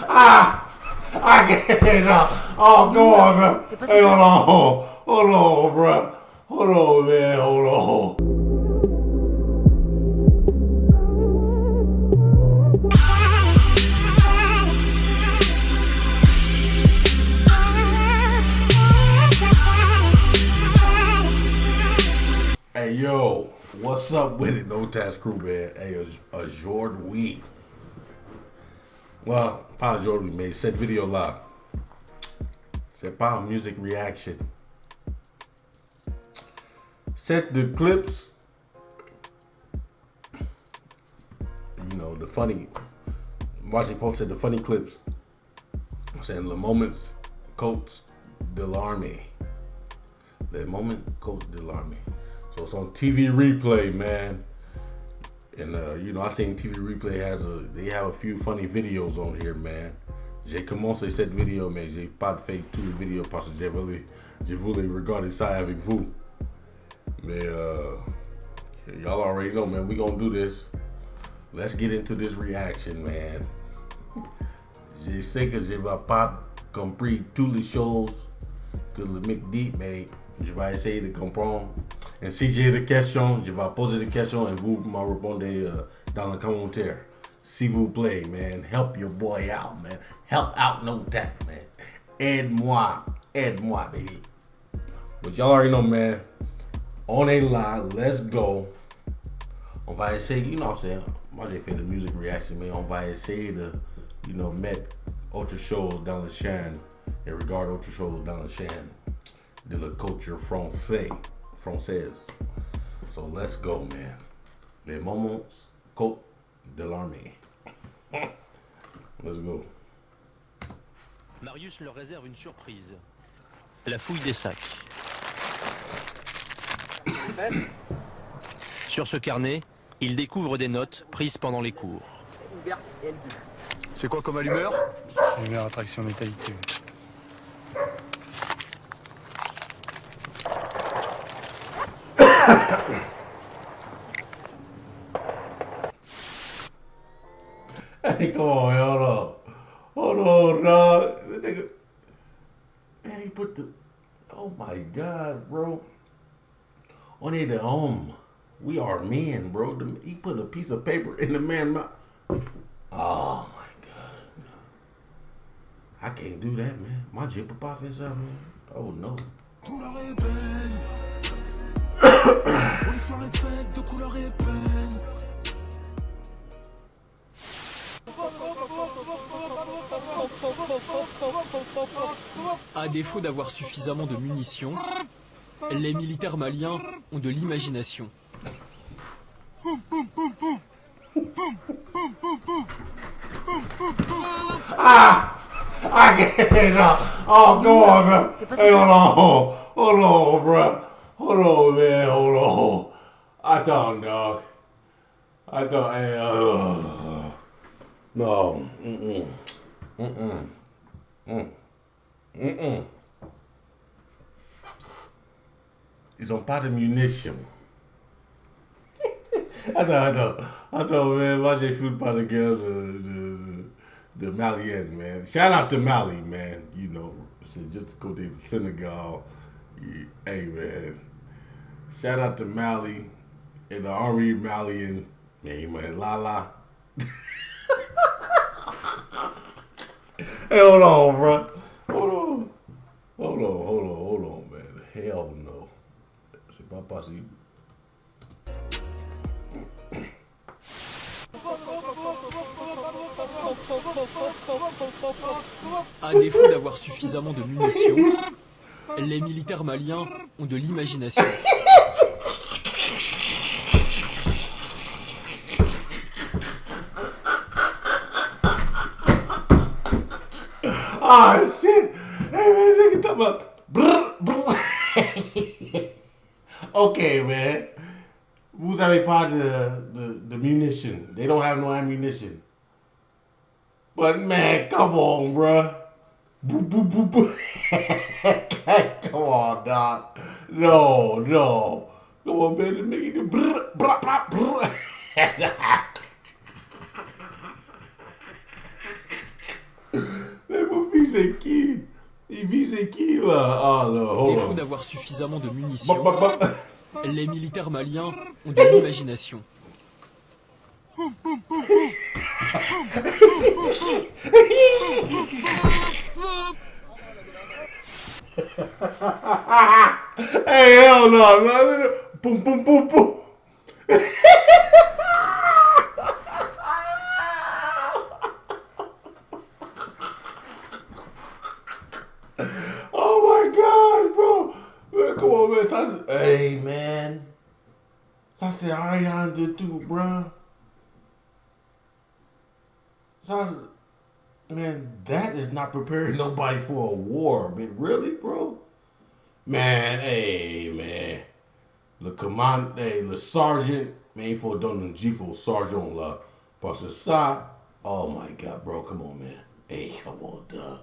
Ah! I can't. Oh, go on, bro. Hey, hold on. Hold on, bro. Hold on, man. Hold on. Hey, yo. What's up with it, No Task Crew, man? Hey, aujourd'hui. Well, pas aujourd'hui, mais cette vidéo-là, c'est pas un music reaction. C'est the clips, you know, the funny. Moi, j'ai posted the funny clips. I'm saying the moments, quotes de l'armée. The moment, quotes de l'armée. So it's on TV Replay, man. And you know, I seen TV Replay they have a few funny videos on here, man. J'ai commencé cette vidéo, mais j'ai pas fait toutes les vidéos parce que je voulais regarder ça avec vous. Mais y'all already know, man. We gonna do this. Let's get into this reaction, man. Je sais que je vais pas compris tous les choses que le mec dit, mais je vais essayer de comprendre. Et si j'ai des questions, je vais poser des questions et vous me répondez dans les commentaires. S'il vous plaît, man, help your boy out, man. Help out No Task, man. Aide-moi, baby. But y'all already know, man. On est là, let's go. On va essayer, you know what I'm saying? Moi j'ai fait de music reaction, mais on va essayer de, you know, mettre autre chose dans la chaîne et regarder autre chose dans la chaîne de la culture française. So let's go, man. Les moments quote de l'armée. Let's go. Marius leur réserve une surprise. La fouille des sacs. Sur ce carnet, il découvre des notes prises pendant les cours. C'est quoi comme allumeur? Allumeur à traction métallique. Hey, come on, man, hold on, dog. Nigga, man, he put the, oh my God, bro. On est the home. We are men, bro. He put a piece of paper in the man's mouth. Oh my God. I can't do that, man. My Dieu peut pas faire ça, man. Oh no. Couleur ébène. Mon histoire est faite de couleur ébène. À défaut d'avoir suffisamment de munitions, les militaires maliens ont de l'imagination. Ah! I can't. Oh, go on, bro. Hey, hold on, bro. Hold on, man. Hold on. I thought, dog. I thought, hey, no. Ils ont pas de munitions. Attends, man. Moi, j'ai foutu par le gars de Malienne, man. Shout out to Mali, man. You know, c'est juste côté de Senegal. Hey, man. Shout out to Mali and the Army Malian. Man, Lala. Hey, hold on, bro. Hold on, man. Hell no. C'est pas possible. À défaut d'avoir suffisamment de munitions, les militaires maliens ont de l'imagination. Ah, shit. Hey, man, nigga, talk about. Okay, man. Vous avez pas de munition. They don't have no ammunition. But, man, come on, bruh. Come on, Doc. No. Come on, man. Make it Mais vous visez qui? Il visait qui là? Ah là, oh Défaut là. d'avoir suffisamment de munitions, Bah. les militaires maliens ont de l'imagination. Hey, hell no. Boom, boom, boom, boom. Oh my God, bro. Man, come on, man. Ça, hey, man. Ça, c'est rien de tout, bro. Ça, man, that is not preparing nobody for a war, man. Really, bro? Man, hey, man. Le sergeant, man, il faut donner un gif au sergeant, là. Parce que ça, oh my God, bro, come on, man. Hey, come on, dog.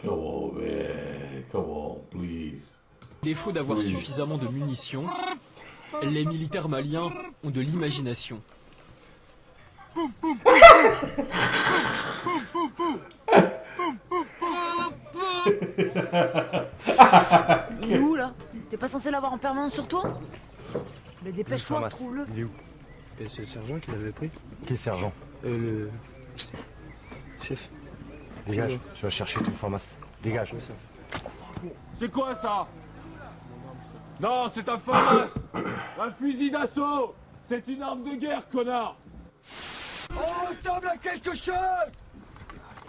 Come on, man. Come on, please. Défaut d'avoir suffisamment de munitions, les militaires maliens ont de l'imagination. Il est où là? T'es pas censé l'avoir en permanence sur toi? Mais dépêche-toi, Pharmacie. trouve-le. Il est où? Et c'est le sergent qui l'avait pris. Quel sergent? Le chef. Dégage, tu vas chercher ton pharmacie. Dégage. C'est quoi ça? Non, c'est un FAMAS. Un fusil d'assaut. C'est une arme de guerre, connard. On ressemble à quelque chose.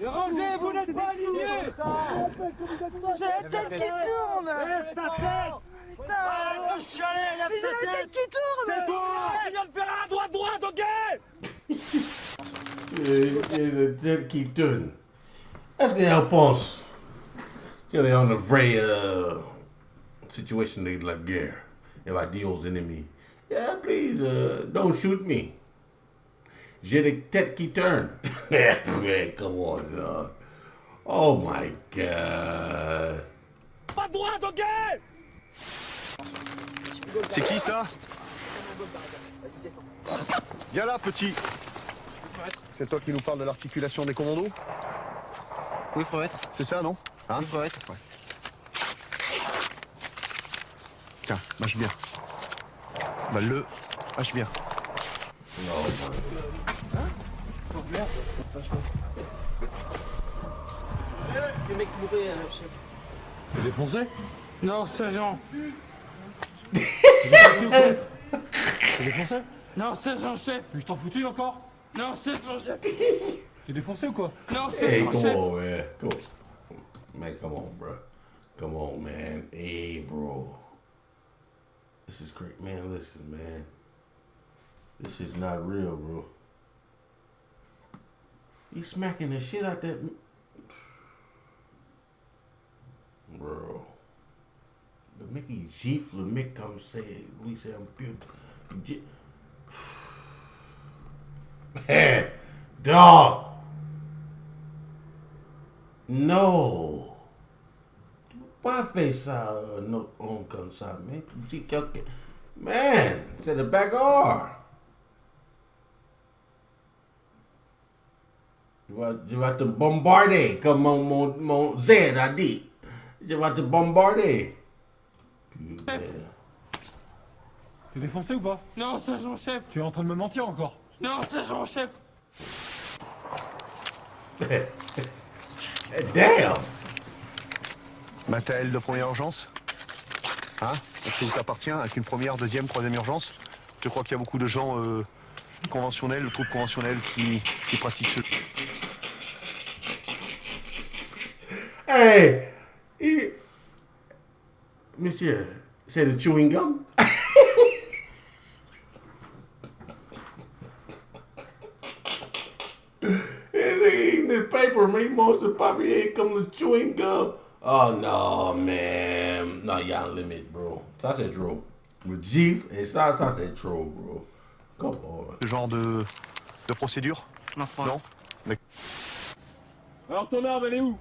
Et rangez, vous n'êtes pas alignés. J'ai la tête qui tourne! Lève ta tête. Putain! Arrête de chialer, lève ta tête! Qui tourne! C'est toi. Tu viens de faire un droite, ok? Et le tête qui tourne. Est-ce qu'elle pense qu'elle est en une vraie situation de la guerre? Elle va dire aux ennemis, yeah, please, don't shoot me. J'ai des têtes qui tournent. Man, come on, dog. Oh my God. Pas de droite, ok? C'est qui ça? Viens là, petit. C'est toi qui nous parles de l'articulation des commandos? Oui, promettre. C'est ça, non? Hein? Oui, promettre. Tiens, mâche bien. Bah, mâche bien. T'es défoncé? Non, sergent. T'es défoncé? Non, sergent chef. Mais je t'en foutu encore? Non, sergent chef. T'es défoncé ou quoi? Non, Hey, sergent come chef. on, man. Come on. Man, come on, bro. Come on, man. Hey, bro. This is great. Man, listen, man. This is not real, bro. He's smacking the shit out that... Bro. Le mec, il gifle le mec comme c'est... Lui, c'est un pute. Man, dog. No. Tu peux pas faire ça à notre homme comme ça, mec. Tu dis quelqu'un... Man, c'est le bagarre. Je vais te bombarder comme mon Z a dit. Je vais te bombarder. Putain. T'es défoncé ou pas? Non, sergent chef. Tu es en train de me mentir encore? Non, sergent chef. Damn. Matériel de première urgence? Hein? Est-ce que vous t'appartient avec une première, deuxième, troisième urgence? Je crois qu'il y a beaucoup de gens conventionnels, troupes conventionnelles qui pratiquent ce... Hey, monsieur, c'est le chewing gum? Le paper, mais il mange le papier comme le chewing gum. Oh non, man. Non, il y a un limite, bro. Ça, c'est trop. Le gif, et ça, c'est trop, bro. Come on. ce genre de procédure? Non, Non? Alors ton arme, elle est où?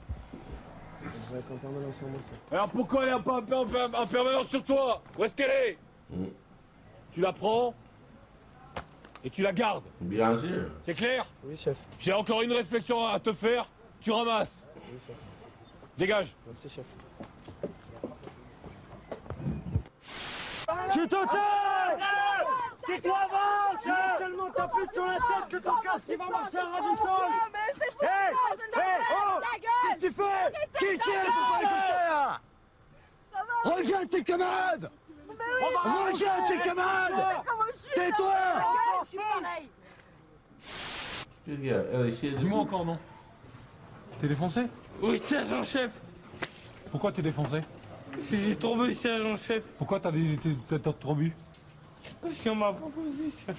Alors pourquoi elle est pas en permanence sur toi? Où est-ce qu'elle est? Tu la prends? et tu la gardes. Bien sûr. C'est clair? Oui, chef. J'ai encore une réflexion à te faire. Tu ramasses. Oui, chef. Dégage. Merci, chef. Tu te tais! Tais-toi, avance! J'ai tellement tapé sur la tête que ton casque il va marcher à Radisson! Mais c'est fou! Hey! Je Hey! Oh! la gueule! Qu'est-ce que tu fais? Qui c'est pour parler comme ça? Regarde tes camarades! Regarde tes camarades! Tais-toi! Dis-moi encore non. T'es défoncé? Oui, sergent-chef. Pourquoi t'es défoncé? J'ai tombé, sergent-chef. Pourquoi t'as trop bu? Si on m'a proposé, sergent-chef.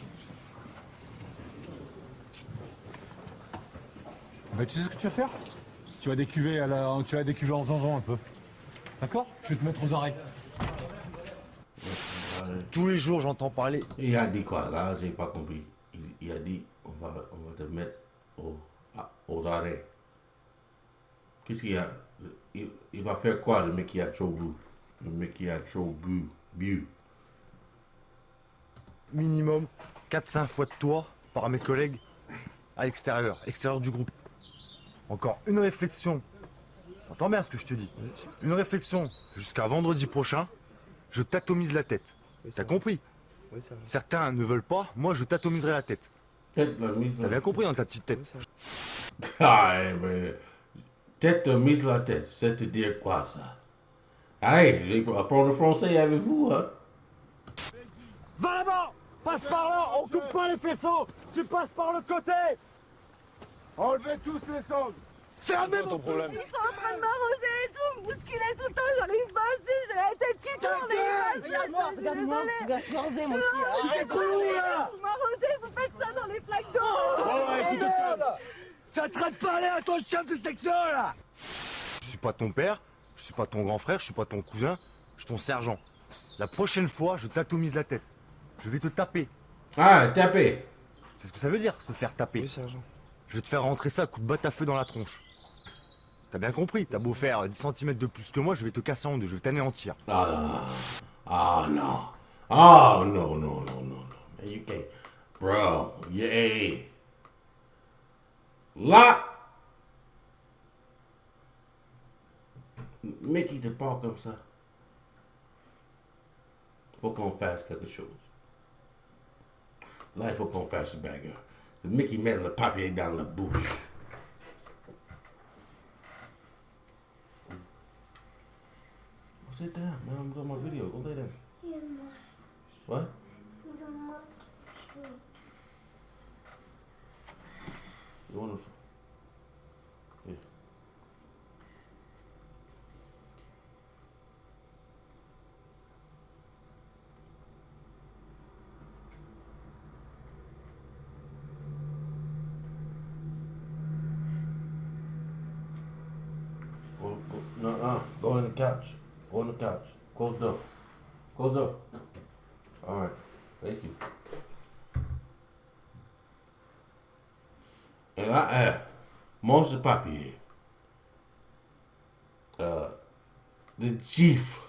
Bah tu sais ce que tu vas faire? Tu vas décuver en zanzan un peu. D'accord? Je vais te mettre aux arrêts. Tous les jours j'entends parler. Il a dit quoi là? J'ai pas compris. Il a dit on va te mettre aux arrêts. Qu'est-ce qu'il y a? Il va faire quoi le mec qui a trop bu? Le mec qui a trop bu. Minimum 4-5 fois de toi par mes collègues à l'extérieur du groupe. Encore une réflexion. Entends bien ce que je te dis. Une réflexion jusqu'à vendredi prochain, je t'atomise la tête. T'as compris? Oui, ça va. Certains ne veulent pas, moi je t'atomiserai la tête. Tête la mise. T'as bien compris dans ta petite tête. Ah, mais tête mise la tête, c'est-à-dire quoi ça? Hey, j'ai apprendre le français avec vous, hein? Va là-bas! Passe par là, on coupe pas les faisceaux! Tu passes par le côté! Enlevez tous les sangles. Fermez ton problème. Ils sont en train de m'arroser et tout, me bousculer tout le temps, j'arrive pas à suivre, j'ai la tête qui tourne et Regarde-moi, regarde-moi. Regarde, je suis arrosé moi aussi. Arrête de courir là! Vous m'arrosez, vous faites ça dans les flaques d'eau. Ouais, tu te calmes! T'as train de parler à ton chef de section là! Je suis pas ton père, je suis pas ton grand frère, je suis pas ton cousin, je suis ton sergent. La prochaine fois, je t'atomise la tête. Je vais te taper. Ah, tapez. C'est ce que ça veut dire, se faire taper. Oui, sergent. Je vais te faire rentrer ça à coup de batte à feu dans la tronche. T'as bien compris, t'as beau faire 10 cm de plus que moi, je vais te casser en deux, je vais t'anéantir. Ah non. Oh no. Man, you can't. Bro, yeah. Là. Mickey te parle comme ça. Faut qu'on fasse quelque chose. Là, il faut qu'on fasse une bagarre. Mickey met le papier dans la bouche. Sit down, man. I'm doing my video. Go lay down. What? You want to? Yeah. Go on the couch. Go on the couch. Close the door. Close the door. All right. Thank you. Et là, mange le papier. Le chief.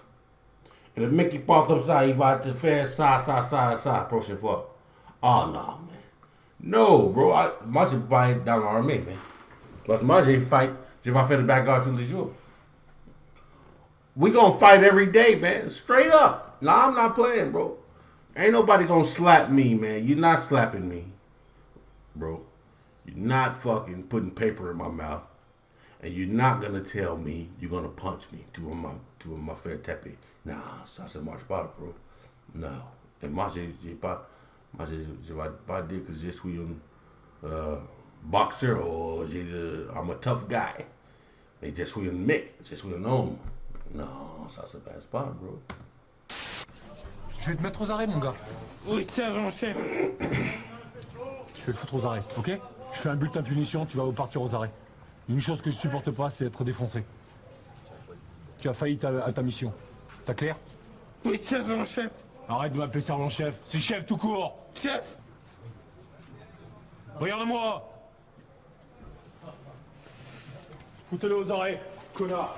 Et le mec qui parle comme ça, il va te faire ça, la prochaine fois. Oh non, man. No, bro. Moi, je vais pas être dans l'armée, man. Parce que moi, je vais faire de bagarre tous les jours. We gonna fight every day, man. Straight up. Nah, I'm not playing, bro. Ain't nobody gonna slap me, man. You're not slapping me, bro. You're not fucking putting paper in my mouth. And you're not gonna tell me you're gonna punch me to ma faire taper. Nah, ça se marche pas, bro. No. Et moi, je vais pas dire que je suis un boxer ou I'm a tough guy. Mais je suis un mec, je suis un homme. Non, ça se passe pas, bro. Je vais te mettre aux arrêts, mon gars. Oui, sergent-chef. Je vais te foutre aux arrêts, ok? Je fais un bulletin de punition, tu vas partir aux arrêts. Une chose que je supporte pas, c'est être défoncé. Tu as failli à ta mission. T'as clair? Oui, sergent-chef. Arrête de m'appeler sergent-chef. C'est chef tout court. Chef. Regarde-moi. Foutez-le aux arrêts, connard.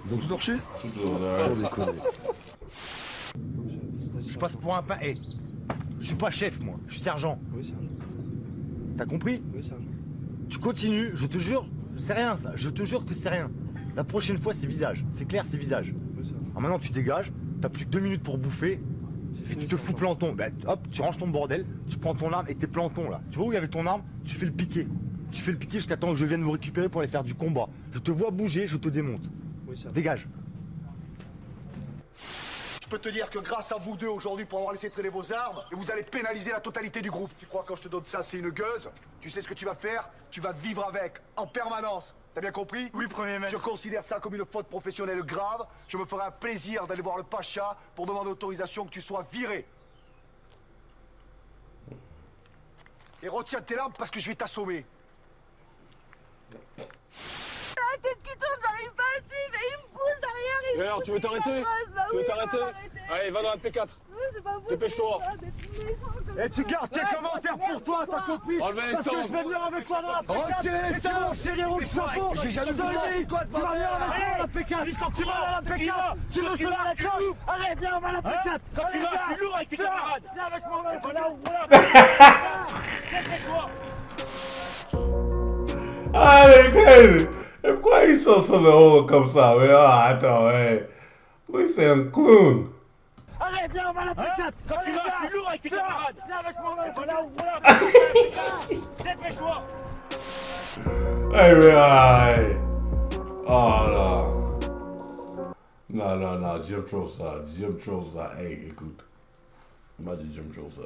Ils ont tout torché? Sans déconner. Je passe pour un pain. Je suis pas chef, moi. Je suis sergent. Oui, sergent. T'as compris? Oui, sergent. Tu continues, je te jure, c'est rien ça. Je te jure que c'est rien. La prochaine fois, c'est visage. C'est clair, c'est visage. Oui, sergent. Alors maintenant, tu dégages. T'as plus que 2 minutes pour bouffer. C'est Et fini, tu te fous sergent. planton. Ben, hop, tu ranges ton bordel. Tu prends ton arme et tes plantons là. Tu vois où il y avait ton arme? Tu fais le piqué. Tu fais le piqué jusqu'à temps que je vienne vous récupérer pour aller faire du combat. Je te vois bouger, je te démonte. Oui, sergent. Dégage. Je peux te dire que grâce à vous deux aujourd'hui pour avoir laissé traîner vos armes, et vous allez pénaliser la totalité du groupe. Tu crois quand je te donne ça, c'est une gueuse? Tu sais ce que tu vas faire? Tu vas vivre avec, en permanence. T'as bien compris? Oui, premier maître. Je considère ça comme une faute professionnelle grave. Je me ferai un plaisir d'aller voir le Pacha pour demander autorisation que tu sois viré. Et retiens tes larmes parce que je vais t'assommer. La tête qui tourne, j'arrive pas à suivre et il me pousse derrière. Il me Alors, pousse, tu veux il t'arrêter? m'arrose. Bah Tu veux oui, t'arrêter? il va m'arrêter. Allez, va dans la P4. Non, c'est pas possible. Dépêche-toi. ça, d'être méchant comme Et tu ça. gardes tes commentaires pour toi, t'as compris? Enlevez les Parce que cendres. je vais venir avec toi dans la P4. Retirez les Et tu vas cendres. enchaîner au chapeau. J'ai jamais vu ça. Tu vas venir avec moi dans la P4. Tu vas à la P4. Tu veux sonner la cloche? Allez, viens, on va à la P4. Quand tu marches, tu es lourd avec tes camarades. Viens avec moi, Allez, crazy. Et pourquoi ils sont sur le haut comme ça? Mais attends, hey. Oui, c'est un clown. Allez, viens, on va à la P4. Quand tu marches, tu es lourd avec tes camarades. Viens avec moi, Dépêche-toi. Hey, mais hey. Oh, non. Non, Jim Troll ça. Hey, écoute. Moi, je dis Jim Troll ça.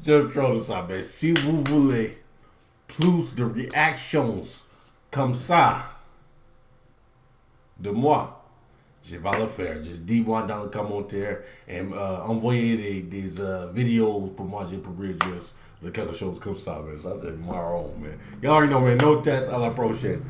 Jim Troll ça, mais si vous voulez plus de reactions comme ça de moi, je vais le faire. Juste dis-moi dans les commentaires et envoyez des vidéos pour moi, j'ai pour Bridges, de quelque chose comme ça, mais ça c'est marrant, man. You already know, man. No test, à la prochaine.